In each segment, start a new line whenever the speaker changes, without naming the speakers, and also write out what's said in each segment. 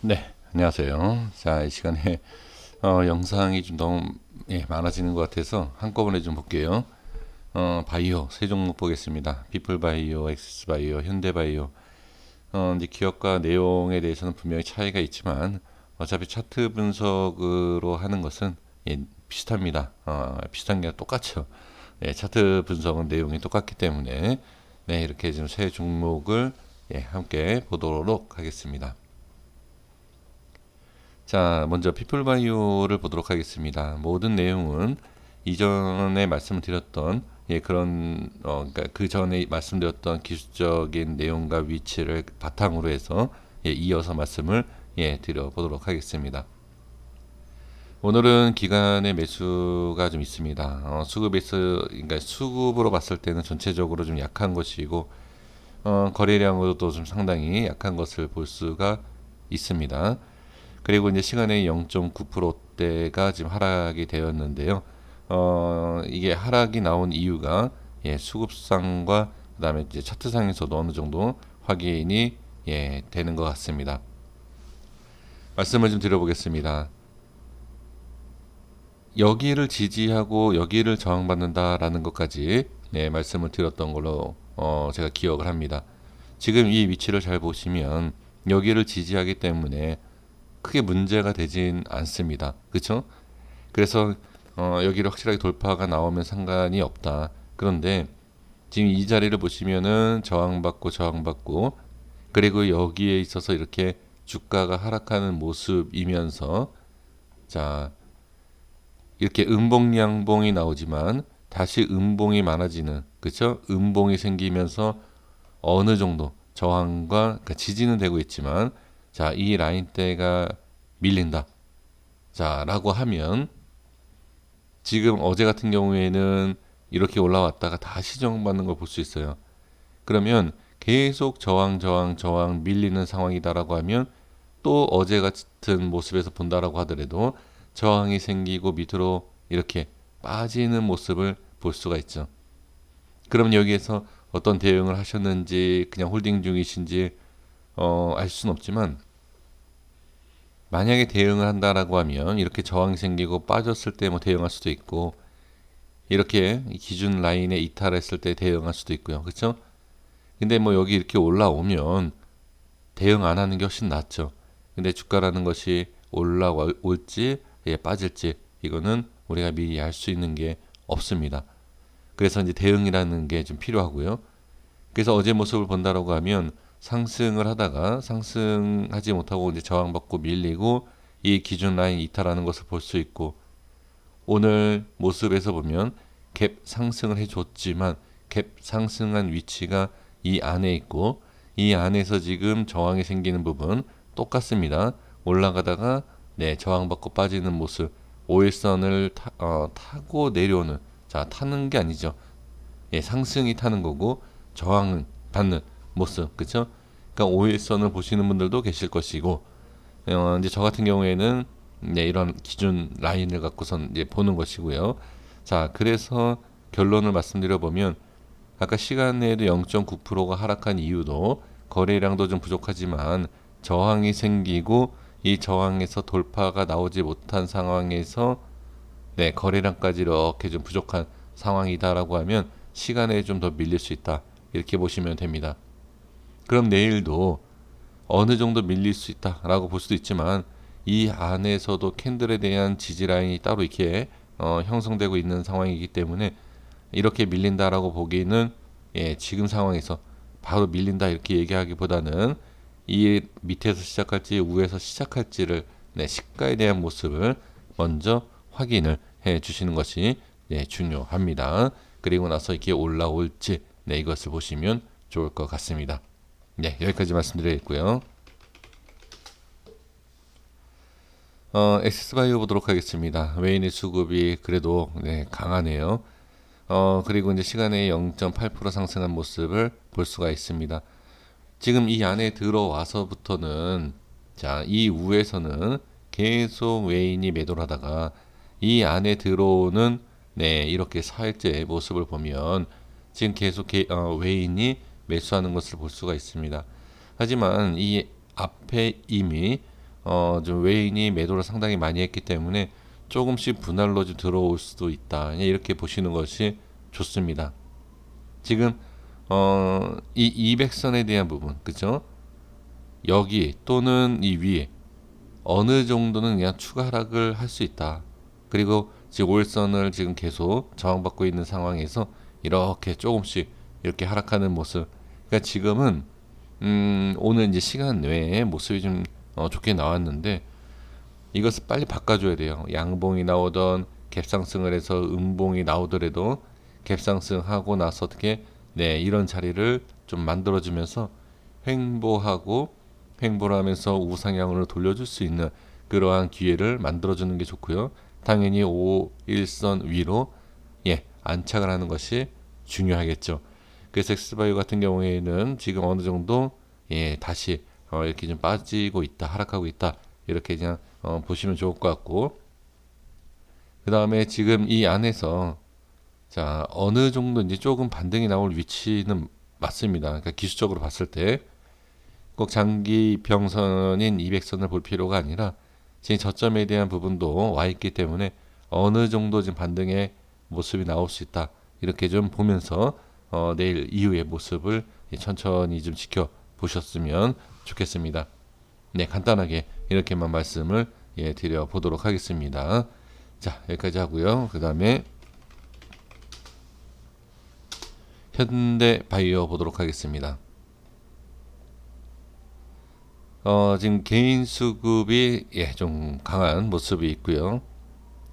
네, 안녕하세요. 자, 이 시간에 영상이 좀 너무 많아지는 것 같아서 한꺼번에 좀 볼게요. 바이오 세 종목 보겠습니다. 비플바이오, 엑시스바이오, 현대바이오. 이제 기업과 내용에 대해서는 분명히 차이가 있지만 어차피 차트 분석으로 하는 것은 비슷합니다. 비슷한 게 똑같죠. 차트 분석은 내용이 똑같기 때문에 이렇게 좀 세 종목을 함께 보도록 하겠습니다. 자, 먼저 피플바이오를 보도록 하겠습니다. 모든 내용은 이전에 말씀을 드렸던 그런 그러니까 그 전에 말씀드렸던 기술적인 내용과 위치를 바탕으로 해서 이어서 말씀을 드려보도록 하겠습니다. 오늘은 기간의 매수가 좀 있습니다. 그러니까 수급으로 봤을 때는 전체적으로 좀 약한 것이고 거래량으로도 좀 상당히 약한 것을 볼 수가 있습니다. 그리고 이제 시간의 0.9%대가 지금 하락이 되었는데요. 이게 하락이 나온 이유가 수급상과 그다음에 이제 차트상에서도 어느 정도 확인이 되는 것 같습니다. 말씀을 좀 드려보겠습니다. 여기를 지지하고 여기를 저항받는다라는 것까지 말씀을 드렸던 걸로 제가 기억을 합니다. 지금 이 위치를 잘 보시면 여기를 지지하기 때문에 크게 문제가 되진 않습니다. 그렇죠? 그래서 여기를 확실하게 돌파가 나오면 상관이 없다. 그런데 지금 이 자리를 보시면은 저항받고 그리고 여기에 있어서 이렇게 주가가 하락하는 모습이면서 자 이렇게 음봉 양봉이 나오지만 다시 음봉이 많아지는 그렇죠? 음봉이 생기면서 어느 정도 저항과 그러니까 지지는 되고 있지만 자, 이 라인대가 밀린다. 자, 라고 하면 지금 어제 같은 경우에는 이렇게 올라왔다가 다시 저항받는 걸 볼 수 있어요. 그러면 계속 저항 밀리는 상황이다라고 하면 또 어제 같은 모습에서 본다라고 하더라도 저항이 생기고 밑으로 이렇게 빠지는 모습을 볼 수가 있죠. 그럼 여기에서 어떤 대응을 하셨는지 그냥 홀딩 중이신지 알 수는 없지만 만약에 대응을 한다라고 하면 이렇게 저항이 생기고 빠졌을 때 뭐 대응할 수도 있고 이렇게 기준 라인에 이탈했을 때 대응할 수도 있고요. 그렇죠? 근데 뭐 여기 이렇게 올라오면 대응 안 하는 게 훨씬 낫죠. 근데 주가라는 것이 올라올지 빠질지 이거는 우리가 미리 알 수 있는 게 없습니다. 그래서 이제 대응이라는 게 좀 필요하고요. 그래서 어제 모습을 본다라고 하면 상승을 하다가 상승하지 못하고 이제 저항받고 밀리고 이 기준 라인 이탈하는 것을 볼 수 있고 오늘 모습에서 보면 갭 상승을 해줬지만 갭 상승한 위치가 이 안에 있고 이 안에서 지금 저항이 생기는 부분 똑같습니다. 올라가다가 저항받고 빠지는 모습 5일선을 타고 내려오는 자 타는 게 아니죠. 상승이 타는 거고 저항은 받는 모습, 그렇죠? 그러니까 5일선을 보시는 분들도 계실 것이고, 이제 저 같은 경우에는 이런 기준 라인을 갖고선 이제 보는 것이고요. 자, 그래서 결론을 말씀드려 보면 아까 시간에도 0.9%가 하락한 이유도 거래량도 좀 부족하지만 저항이 생기고 이 저항에서 돌파가 나오지 못한 상황에서 거래량까지 이렇게 좀 부족한 상황이다라고 하면 시간에 좀 더 밀릴 수 있다. 이렇게 보시면 됩니다. 그럼 내일도 어느 정도 밀릴 수 있다라고 볼 수도 있지만 이 안에서도 캔들에 대한 지지 라인이 따로 이렇게 형성되고 있는 상황이기 때문에 이렇게 밀린다라고 보기는 지금 상황에서 바로 밀린다 이렇게 얘기하기보다는 이 밑에서 시작할지 위에서 시작할지를 시가에 대한 모습을 먼저 확인을 해 주시는 것이 중요합니다. 그리고 나서 이렇게 올라올지 이것을 보시면 좋을 것 같습니다. 여기까지 말씀드리겠고요. 엑시스바이오 보도록 하겠습니다. 외인의 수급이 그래도 강하네요. 그리고 이제 시간에 0.8% 상승한 모습을 볼 수가 있습니다. 지금 이 안에 들어와서부터는 자, 이 우에서는 계속 외인이 매도를 하다가 이 안에 들어오는 이렇게 4일째 모습을 보면 지금 계속 외인이 매수하는 것을 볼 수가 있습니다. 하지만 이 앞에 이미 좀 외인이 매도를 상당히 많이 했기 때문에 조금씩 분할로 좀 들어올 수도 있다. 이렇게 보시는 것이 좋습니다. 지금 이 200선에 대한 부분, 그죠? 여기 또는 이 위에 어느 정도는 그냥 추가 하락을 할 수 있다. 그리고 지금 5일선을 지금 계속 저항받고 있는 상황에서 이렇게 조금씩 이렇게 하락하는 모습. 그러니까 지금은 오늘 이제 시간 내에 모습이 좀 좋게 나왔는데 이것을 빨리 바꿔줘야 돼요. 양봉이 나오던 갭상승을 해서 음봉이 나오더라도 갭상승하고 나서 어떻게 이런 자리를 좀 만들어주면서 횡보하고 횡보를 하면서 우상향으로 돌려줄 수 있는 그러한 기회를 만들어주는 게 좋고요. 당연히 5일선 위로 안착을 하는 것이 중요하겠죠. 그래서 엑스바이오 같은 경우에는 지금 어느 정도 다시 이렇게 좀 빠지고 있다, 하락하고 있다 이렇게 그냥 보시면 좋을 것 같고, 그 다음에 지금 이 안에서 자 어느 정도 이제 조금 반등이 나올 위치는 맞습니다. 그러니까 기술적으로 봤을 때 꼭 장기 병선인 200선을 볼 필요가 아니라 지금 저점에 대한 부분도 와 있기 때문에 어느 정도 지금 반등의 모습이 나올 수 있다 이렇게 좀 보면서 내일 이후의 모습을 천천히 좀 지켜 보셨으면 좋겠습니다. 네, 간단하게 이렇게만 말씀을 드려 보도록 하겠습니다. 자, 여기까지 하고요. 그 다음에 현대바이오 보도록 하겠습니다. 지금 개인 수급이 좀 강한 모습이 있고요.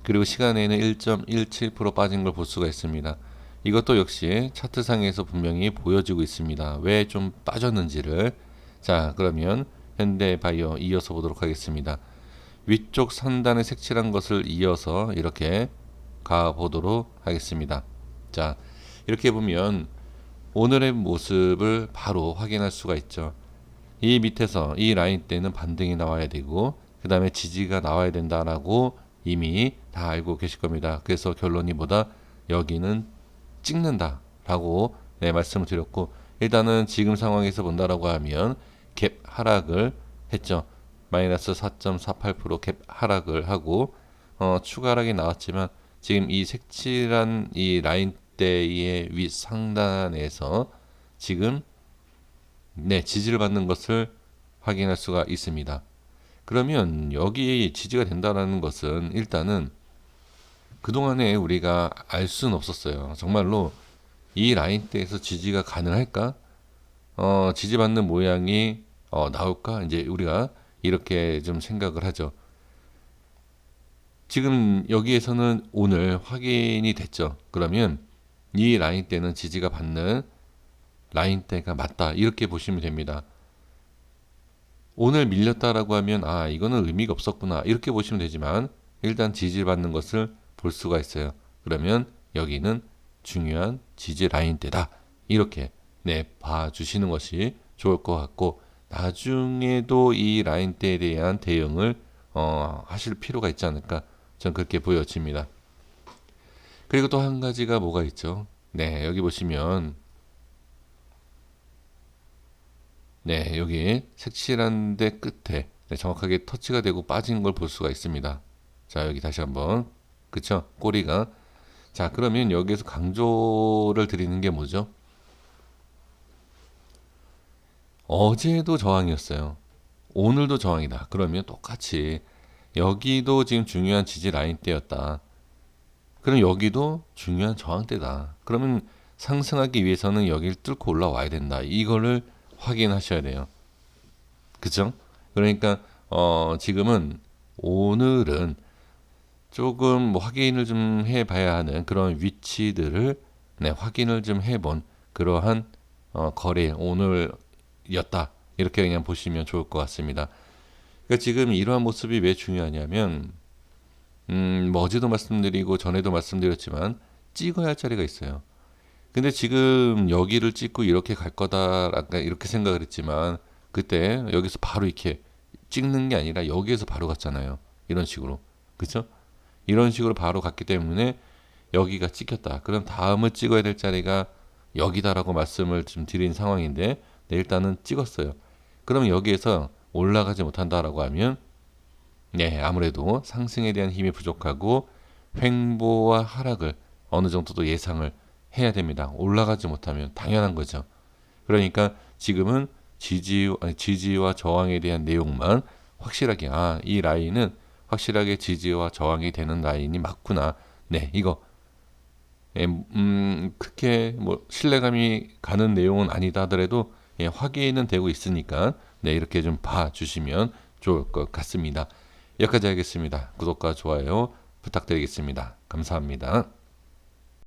그리고 시간에는 1.17% 빠진 걸 볼 수가 있습니다. 이것도 역시 차트상에서 분명히 보여지고 있습니다. 왜 좀 빠졌는지를. 자, 그러면 현대바이오 이어서 보도록 하겠습니다. 위쪽 상단에 색칠한 것을 이어서 이렇게 가보도록 하겠습니다. 자, 이렇게 보면 오늘의 모습을 바로 확인할 수가 있죠. 이 밑에서 이 라인 때는 반등이 나와야 되고 그 다음에 지지가 나와야 된다라고 이미 다 알고 계실 겁니다. 그래서 결론이 뭐다? 여기는 찍는다 라고 말씀을 드렸고, 일단은 지금 상황에서 본다라고 하면 갭 하락을 했죠. 마이너스 4.48% 갭 하락을 하고 추가 하락이 나왔지만 지금 이 색칠한 이 라인대의 윗 상단에서 지금 지지를 받는 것을 확인할 수가 있습니다. 그러면 여기 지지가 된다는 것은 일단은 그동안에 우리가 알 수는 없었어요. 정말로 이 라인대에서 지지가 가능할까? 지지받는 모양이 나올까? 이제 우리가 이렇게 좀 생각을 하죠. 지금 여기에서는 오늘 확인이 됐죠. 그러면 이 라인대는 지지가 받는 라인대가 맞다 이렇게 보시면 됩니다. 오늘 밀렸다라고 하면 이거는 의미가 없었구나 이렇게 보시면 되지만 일단 지지받는 것을 볼 수가 있어요. 그러면 여기는 중요한 지지 라인대다 이렇게 봐주시는 것이 좋을 것 같고, 나중에도 이 라인대에 대한 대응을 하실 필요가 있지 않을까 전 그렇게 보여집니다. 그리고 또 한 가지가 뭐가 있죠. 여기 보시면 여기 색칠한 데 끝에 정확하게 터치가 되고 빠진 걸 볼 수가 있습니다. 자, 여기 다시 한번 그쵸? 꼬리가. 자, 그러면 여기에서 강조를 드리는 게 뭐죠? 어제도 저항이었어요. 오늘도 저항이다. 그러면 똑같이 여기도 지금 중요한 지지 라인대였다. 그럼 여기도 중요한 저항대다. 그러면 상승하기 위해서는 여기를 뚫고 올라와야 된다. 이거를 확인하셔야 돼요. 그죠? 그러니까 지금은 오늘은 조금 확인을 좀 해봐야 하는 그런 위치들을 확인을 좀 해본 그러한 거래 오늘이었다. 이렇게 그냥 보시면 좋을 것 같습니다. 그러니까 지금 이러한 모습이 왜 중요하냐면 뭐 어제도 말씀드리고 전에도 말씀드렸지만 찍어야 할 자리가 있어요. 근데 지금 여기를 찍고 이렇게 갈 거다 아까 이렇게 생각을 했지만 그때 여기서 바로 이렇게 찍는 게 아니라 여기에서 바로 갔잖아요. 이런 식으로. 그쵸? 이런 식으로 바로 갔기 때문에 여기가 찍혔다. 그럼 다음을 찍어야 될 자리가 여기다라고 말씀을 좀 드린 상황인데 일단은 찍었어요. 그럼 여기에서 올라가지 못한다라고 하면 네, 아무래도 상승에 대한 힘이 부족하고 횡보와 하락을 어느 정도도 예상을 해야 됩니다. 올라가지 못하면 당연한 거죠. 그러니까 지금은 지지와 저항에 대한 내용만 확실하게, 이 라인은 확실하게 지지와 저항이 되는 라인이 맞구나. 네, 이거 크게 뭐 신뢰감이 가는 내용은 아니다 하더라도 확인은 되고 있으니까 네, 이렇게 좀 봐주시면 좋을 것 같습니다. 여기까지 하겠습니다. 구독과 좋아요 부탁드리겠습니다. 감사합니다.